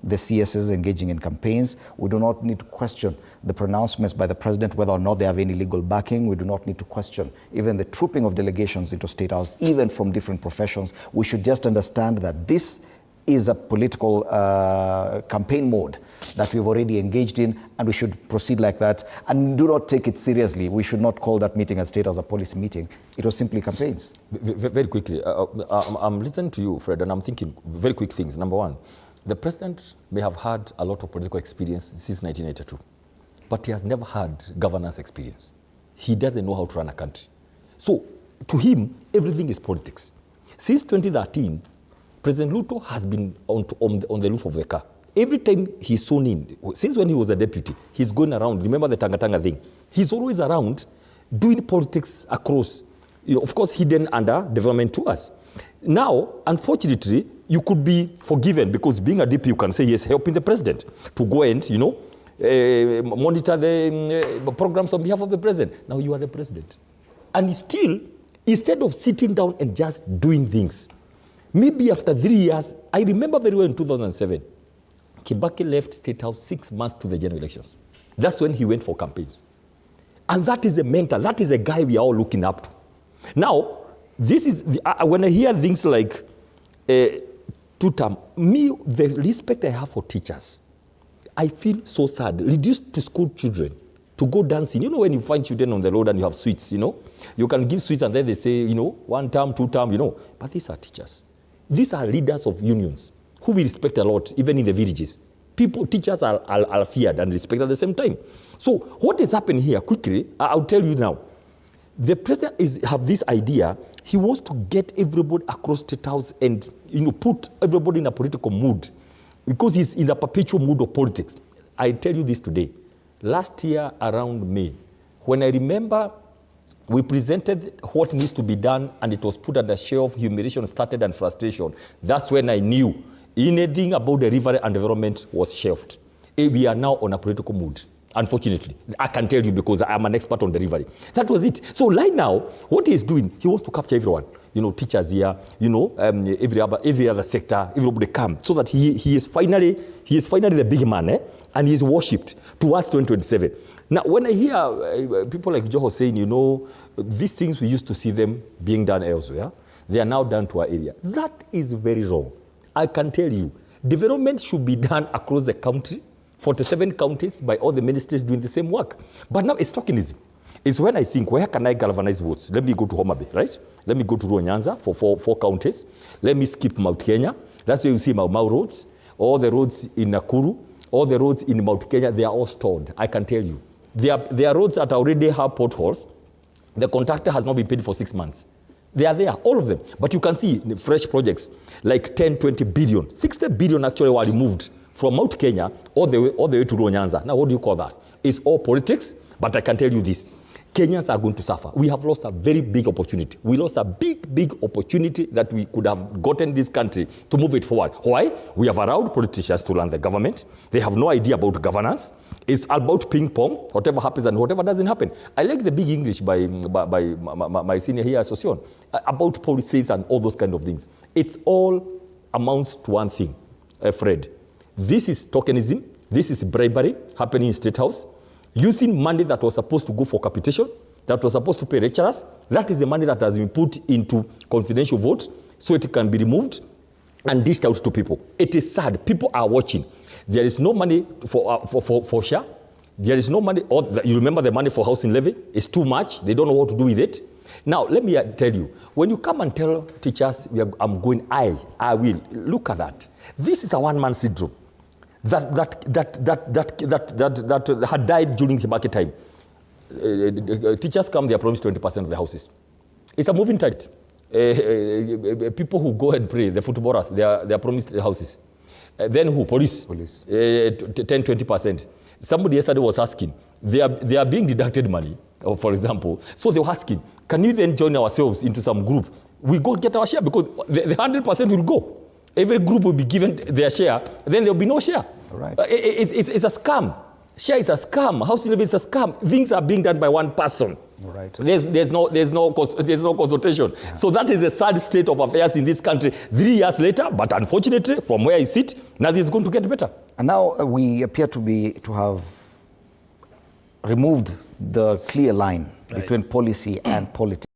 the CSs engaging in campaigns. We do not need to question the pronouncements by the president, whether or not they have any legal backing. We do not need to question even the trooping of delegations into State House, even from different professions. We should just understand that this is a political campaign mode that we've already engaged in, and we should proceed like that. And do not take it seriously. We should not call that meeting at State House a policy meeting. It was simply campaigns. Very quickly, I'm listening to you, Fred, and I'm thinking very quick things. Number one, the president may have had a lot of political experience since 1982, but he has never had governance experience. He doesn't know how to run a country. So, to him, everything is politics. Since 2013, President Ruto has been on the roof of the car. Every time he's sworn in, since when he was a deputy, he's going around. Remember the Tanga thing? He's always around doing politics across, of course, hidden under development to us. Now, unfortunately, you could be forgiven because being a DP, you can say, yes, helping the president to go and, monitor the programs on behalf of the president. Now you are the president. And still, instead of sitting down and just doing things, maybe after 3 years, I remember very well in 2007, Kibaki left State House 6 months to the general elections. That's when he went for campaigns. And that is a mentor. That is a guy we are all looking up to. Now, this is, when I hear things like two-term, the respect I have for teachers, I feel so sad. Reduced to school children to go dancing. You know when you find children on the road and you have sweets, you can give sweets and then they say, 1 term, 2 term, But these are teachers. These are leaders of unions who we respect a lot, even in the villages. Teachers are feared and respected at the same time. So what is happening here, quickly, I'll tell you now. The president have this idea. He wants to get everybody across State House and put everybody in a political mood because he's in a perpetual mood of politics. I tell you this today. Last year around May, when I remember we presented what needs to be done and it was put at the shelf, humiliation started and frustration. That's when I knew anything about the river and development was shelved. We are now on a political mood. Unfortunately, I can tell you because I'm an expert on delivery. That was it. So right now, what he's doing, he wants to capture everyone. Teachers here, every other sector, everybody come, so that he is finally the big man, and he is worshipped towards 2027. Now, when I hear people like Joho saying, these things we used to see them being done elsewhere, they are now done to our area. That is very wrong. I can tell you, development should be done across the country. 47 counties by all the ministers doing the same work. But now it's tokenism. It's when I think, where can I galvanize votes? Let me go to Homa Bay, right? Let me go to Nyanza for four counties. Let me skip Mount Kenya. That's where you see Mau roads. All the roads in Nakuru, all the roads in Mount Kenya, they are all stored. I can tell you. There are roads that already have potholes. The contractor has not been paid for 6 months. They are there, all of them. But you can see fresh projects like 10, 20 billion. 60 billion actually were removed from Mount Kenya all the way to Nyanza. Now, what do you call that? It's all politics, but I can tell you this. Kenyans are going to suffer. We have lost a very big opportunity. We lost a big opportunity that we could have gotten this country to move it forward. Why? We have allowed politicians to run the government. They have no idea about governance. It's about ping pong, whatever happens and whatever doesn't happen. I like the big English by my senior here, Association, about policies and all those kind of things. It all amounts to one thing, Fred. This is tokenism. This is bribery happening in State House. Using money that was supposed to go for capitation, that was supposed to pay lecturers. That is the money that has been put into confidential votes so it can be removed and dished out to people. It is sad. People are watching. There is no money for share. There is no money. You remember the money for housing levy? It's too much. They don't know what to do with it. Now, let me tell you, when you come and tell teachers, I'm going, I will, look at that. This is a one-man syndrome. That had died during the market time. Teachers come, they are promised 20% of the houses. It's a moving target. People who go and pray, the footballers, they are promised the houses. Then who? Police. 10-20%. Somebody yesterday was asking, they are being deducted money, for example. So they were asking, can you then join ourselves into some group? We go get our share because the 100% will go. Every group will be given their share, then there will be no share. Right. It's a scam. Share is a scam. Housing levy is a scam. Things are being done by one person. Right. There's no consultation. Yeah. So that is a sad state of affairs in this country. 3 years later, but unfortunately, from where I sit, nothing is going to get better. And now we appear to have removed the clear line between policy and politics.